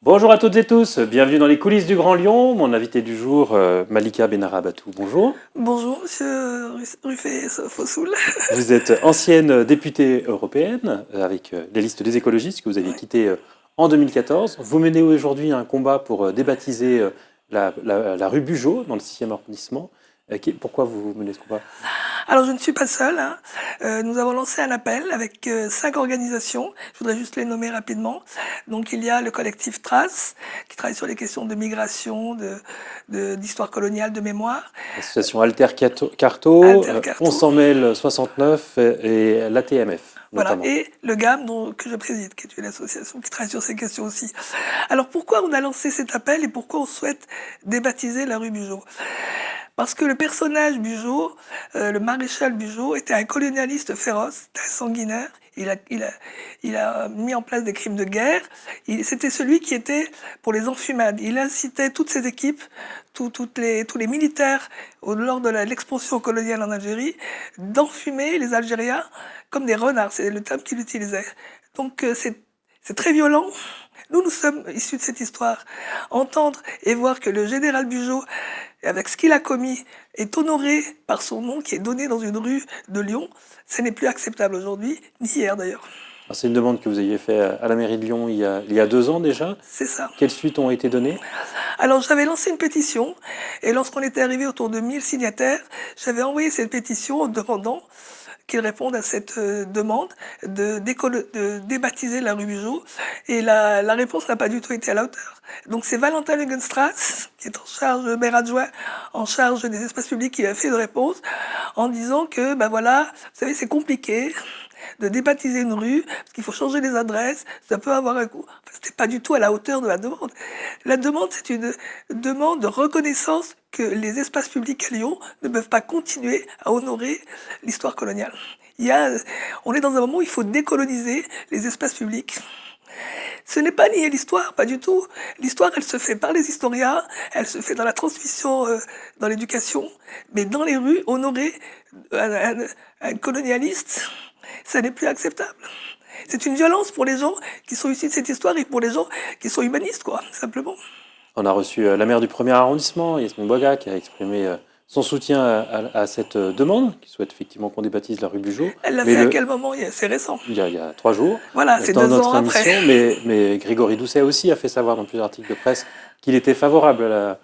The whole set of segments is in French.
Bonjour à toutes et tous, bienvenue dans les coulisses du Grand Lyon. Mon invité du jour, Malika Benarabatou. Bonjour. Bonjour, monsieur Ruffet Fossoul. Vous êtes ancienne députée européenne avec les listes des écologistes que vous aviez Ouais. quittées en 2014. Vous menez aujourd'hui un combat pour débaptiser la rue Bugeaud dans le 6e arrondissement. Pourquoi vous menez ce combat? Alors, je ne suis pas seule, hein. Nous avons lancé un appel avec 5 organisations. Je voudrais juste les nommer rapidement. Donc, il y a le collectif Trace, qui travaille sur les questions de migration, d'histoire coloniale, de mémoire. L'association Alter Carto, Alter On Carto, s'en mêle 69 et l'ATMF voilà, notamment. et le GAM que je préside, qui est une association qui travaille sur ces questions aussi. Alors pourquoi on a lancé cet appel et pourquoi on souhaite débaptiser la rue Bugeaud? Parce que le personnage Bugeaud, le maréchal Bugeaud, était un colonialiste féroce, très sanguinaire. Il a mis en place des crimes de guerre. C'était celui qui était pour les enfumades. Il incitait toutes ses équipes, tous les militaires, lors de l'expansion coloniale en Algérie, d'enfumer les Algériens comme des renards. C'est le terme qu'il utilisait. Donc c'est très violent. Nous sommes issus de cette histoire. Entendre et voir que le général Bugeaud, avec ce qu'il a commis, est honoré par son nom qui est donné dans une rue de Lyon, ce n'est plus acceptable aujourd'hui, ni hier d'ailleurs. C'est une demande que vous aviez faite à la mairie de Lyon il y a 2 ans déjà. C'est ça. Quelles suites ont été données? Alors j'avais lancé une pétition et lorsqu'on était arrivé autour de 1000 signataires, j'avais envoyé cette pétition en demandant qu'ils répondent à cette demande de débaptiser la rue Bugeaud. Et la réponse n'a pas du tout été à la hauteur. Donc c'est Valentin Lugenstrass, qui est en charge, maire adjoint, en charge des espaces publics, qui a fait une réponse en disant que, ben voilà, vous savez, c'est compliqué de débaptiser une rue, parce qu'il faut changer les adresses, ça peut avoir un coût. Enfin, c'était pas du tout à la hauteur de la demande. La demande, c'est une demande de reconnaissance que les espaces publics à Lyon ne peuvent pas continuer à honorer l'histoire coloniale. On est dans un moment où il faut décoloniser les espaces publics. Ce n'est pas nier l'histoire, pas du tout. L'histoire, elle se fait par les historiens, elle se fait dans la transmission, dans l'éducation, mais dans les rues, honorer un colonialiste, ça n'est plus acceptable. C'est une violence pour les gens qui sont issus de cette histoire et pour les gens qui sont humanistes, quoi, simplement. On a reçu la maire du 1er arrondissement, Yasmine Boga, qui a exprimé son soutien à cette demande, qui souhaite effectivement qu'on débaptise la rue Bugeaud. Elle l'a Mais fait à quel moment? C'est récent. il y a 3 jours, Voilà, c'est dans 2 ans notre après. émission, mais Grégory Doucet aussi a fait savoir dans plusieurs articles de presse qu'il était favorable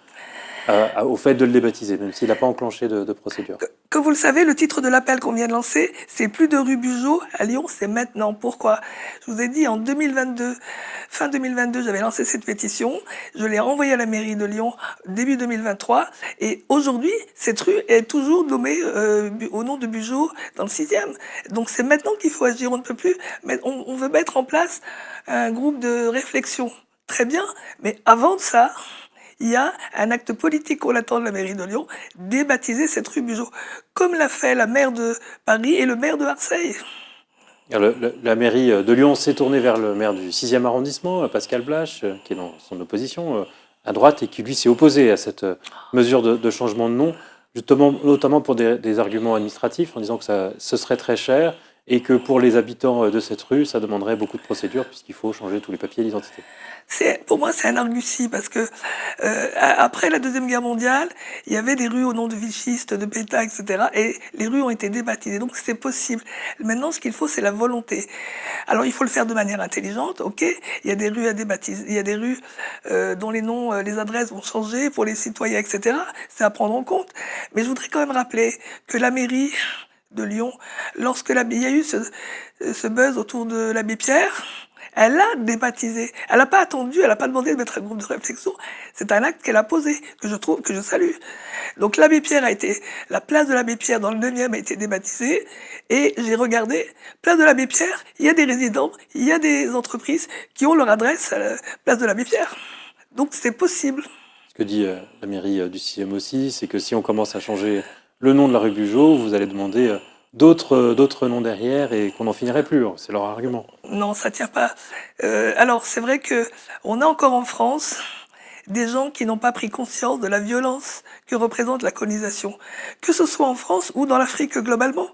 au fait de le débaptiser, même s'il n'a pas enclenché de procédure. Comme vous le savez, le titre de l'appel qu'on vient de lancer, c'est plus de rue Bugeaud à Lyon, c'est maintenant. Pourquoi? Je vous ai dit, en 2022, fin 2022, j'avais lancé cette pétition. Je l'ai envoyée à la mairie de Lyon début 2023. Et aujourd'hui, cette rue est toujours nommée au nom de Bugeaud dans le 6e. Donc c'est maintenant qu'il faut agir. On ne peut plus. Mais on veut mettre en place un groupe de réflexion. Très bien. Mais avant de ça, il y a un acte politique qu'on attend de la mairie de Lyon, débaptiser cette rue Bugeaud, comme l'a fait la maire de Paris et le maire de Marseille. La mairie de Lyon s'est tournée vers le maire du 6e arrondissement, Pascal Blache, qui est dans son opposition à droite et qui lui s'est opposé à cette mesure de changement de nom, justement, notamment pour des arguments administratifs, en disant que ce serait très cher et que pour les habitants de cette rue, ça demanderait beaucoup de procédures puisqu'il faut changer tous les papiers d'identité. Pour moi, c'est un argutie parce que après la Deuxième Guerre mondiale, il y avait des rues au nom de vichistes, de Pétain, etc. Et les rues ont été débaptisées, donc c'est possible. Maintenant, ce qu'il faut, c'est la volonté. Alors, il faut le faire de manière intelligente, ok. Il y a des rues à débaptiser, il y a des rues dont les noms, les adresses vont changer pour les citoyens, etc. C'est à prendre en compte. Mais je voudrais quand même rappeler que la mairie de Lyon, il y a eu ce buzz autour de l'abbé Pierre, elle a débaptisé. Elle n'a pas attendu, elle n'a pas demandé de mettre un groupe de réflexion. C'est un acte qu'elle a posé, que je trouve, que je salue. Donc la place de l'abbé Pierre dans le 9e a été débaptisée. Et j'ai regardé, place de l'abbé Pierre, il y a des résidents, il y a des entreprises qui ont leur adresse à la place de l'abbé Pierre. Donc c'est possible. Ce que dit la mairie du 6e aussi, c'est que si on commence à changer le nom de la rue Bugeaud, vous allez demander d'autres noms derrière et qu'on n'en finirait plus. C'est leur argument. Non, ça tient pas. Alors c'est vrai que on a encore en France des gens qui n'ont pas pris conscience de la violence que représente la colonisation, que ce soit en France ou dans l'Afrique globalement.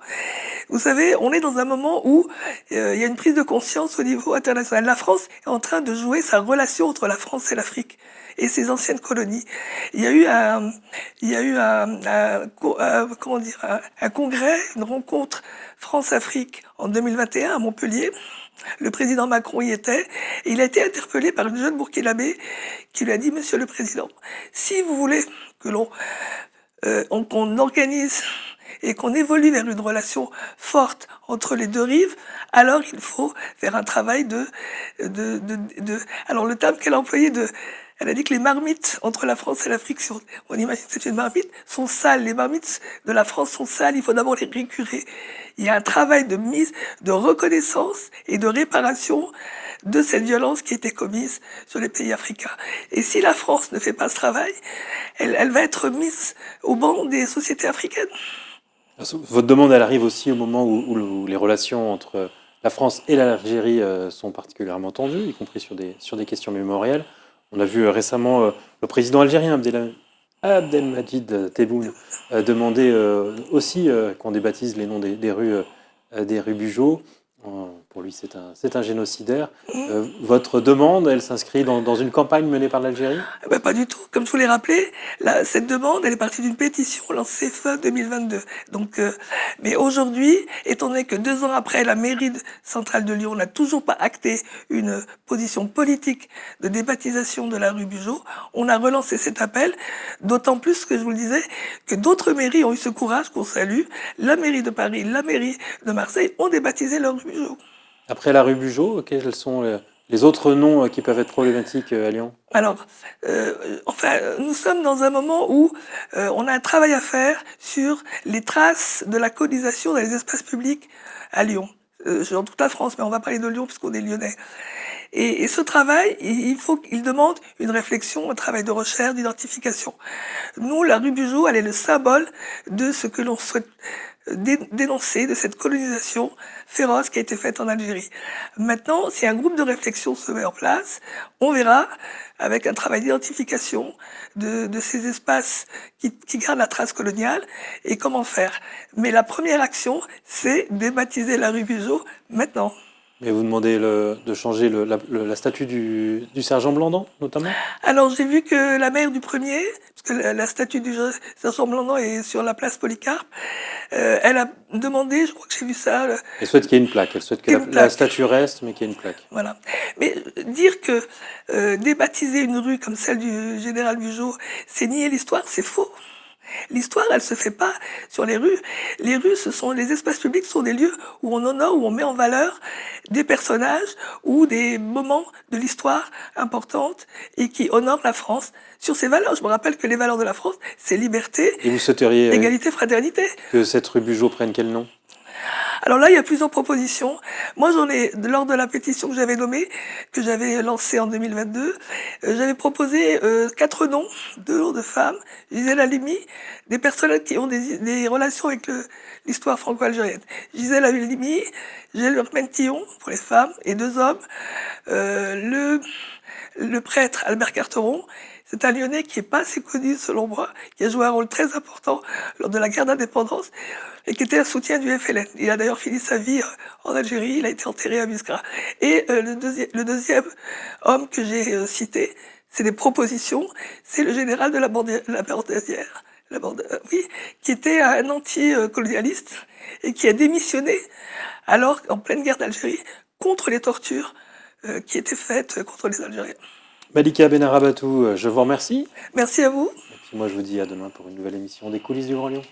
Vous savez, on est dans un moment où il y a une prise de conscience au niveau international. La France est en train de jouer sa relation entre la France et l'Afrique et ses anciennes colonies. Il y a eu un congrès, une rencontre France-Afrique en 2021 à Montpellier. Le président Macron y était et il a été interpellé par une jeune burkinabé qui lui a dit: Monsieur le Président, si vous voulez que qu'on organise et qu'on évolue vers une relation forte entre les deux rives, alors il faut faire un travail alors le terme qu'elle a employé elle a dit que les marmites entre la France et l'Afrique, on imagine que c'est une marmite, sont sales. Les marmites de la France sont sales, il faut d'abord les récurer. Il y a un travail de reconnaissance et de réparation de cette violence qui a été commise sur les pays africains. Et si la France ne fait pas ce travail, elle va être mise au banc des sociétés africaines. Votre demande, elle arrive aussi au moment où les relations entre la France et l'Algérie sont particulièrement tendues, y compris sur des questions mémorielles. On a vu récemment le président algérien Abdelmadjid Tebboune demander aussi qu'on débaptise les noms des rues Bugeaud. Pour lui, c'est un génocidaire. Votre demande, elle s'inscrit dans une campagne menée par l'Algérie ? Pas du tout. Comme je vous l'ai rappelé, cette demande, elle est partie d'une pétition lancée fin 2022. Donc, mais aujourd'hui, étant donné que 2 ans après, la mairie centrale de Lyon n'a toujours pas acté une position politique de débaptisation de la rue Bugeaud, on a relancé cet appel, d'autant plus que je vous le disais, que d'autres mairies ont eu ce courage qu'on salue. La mairie de Paris, la mairie de Marseille ont débaptisé leur rue Bugeaud. Après la rue Bugeaud, quels sont les autres noms qui peuvent être problématiques à Lyon ? Alors, nous sommes dans un moment où on a un travail à faire sur les traces de la colonisation dans les espaces publics à Lyon. Dans toute la France, mais on va parler de Lyon puisqu'on est lyonnais. Et ce travail, il demande une réflexion, un travail de recherche, d'identification. Nous, la rue Bugeaud, elle est le symbole de ce que l'on souhaite dénoncer, de cette colonisation féroce qui a été faite en Algérie. Maintenant, si un groupe de réflexion se met en place, on verra, avec un travail d'identification de ces espaces qui gardent la trace coloniale, et comment faire. Mais la première action, c'est débaptiser la rue Bugeaud maintenant. Mais vous demandez de changer la statue du sergent Blandan, notamment ? Alors, j'ai vu que la maire du premier, parce que la statue du sergent Blandan est sur la place Polycarpe, elle a demandé, je crois que j'ai vu ça... Elle souhaite qu'il y ait une plaque, elle souhaite que la statue reste, mais qu'il y ait une plaque. Voilà. Mais dire que débaptiser une rue comme celle du général Bugeaud, c'est nier l'histoire, c'est faux. L'histoire, elle se fait pas sur les rues. Les rues, les espaces publics sont des lieux où on honore, où on met en valeur des personnages ou des moments de l'histoire importantes et qui honorent la France sur ses valeurs. Je me rappelle que les valeurs de la France, c'est liberté, et vous souhaiteriez égalité, fraternité. Que cette rue Bugeaud prenne quel nom ? Alors là, il y a plusieurs propositions. Moi, lors de la pétition que j'avais nommée, que j'avais lancée en 2022, j'avais proposé 4 noms, 2 noms de femmes. Gisèle Halimi, des personnes qui ont des relations avec l'histoire franco-algérienne. Gisèle Halimi, Gilles Mentillon pour les femmes, et 2 hommes. Le prêtre Albert Carteron, c'est un Lyonnais qui est pas assez connu selon moi, qui a joué un rôle très important lors de la guerre d'indépendance et qui était un soutien du FLN. Il a d'ailleurs fini sa vie en Algérie, il a été enterré à Biskra. Et le deuxième homme que j'ai cité, c'est des propositions, c'est le général de la Bordesière, qui était un anti-colonialiste et qui a démissionné alors en pleine guerre d'Algérie contre les tortures qui étaient faites contre les Algériens. Malika Benarabatou, je vous remercie. Merci à vous. Et puis moi, je vous dis à demain pour une nouvelle émission des coulisses du Grand Lyon.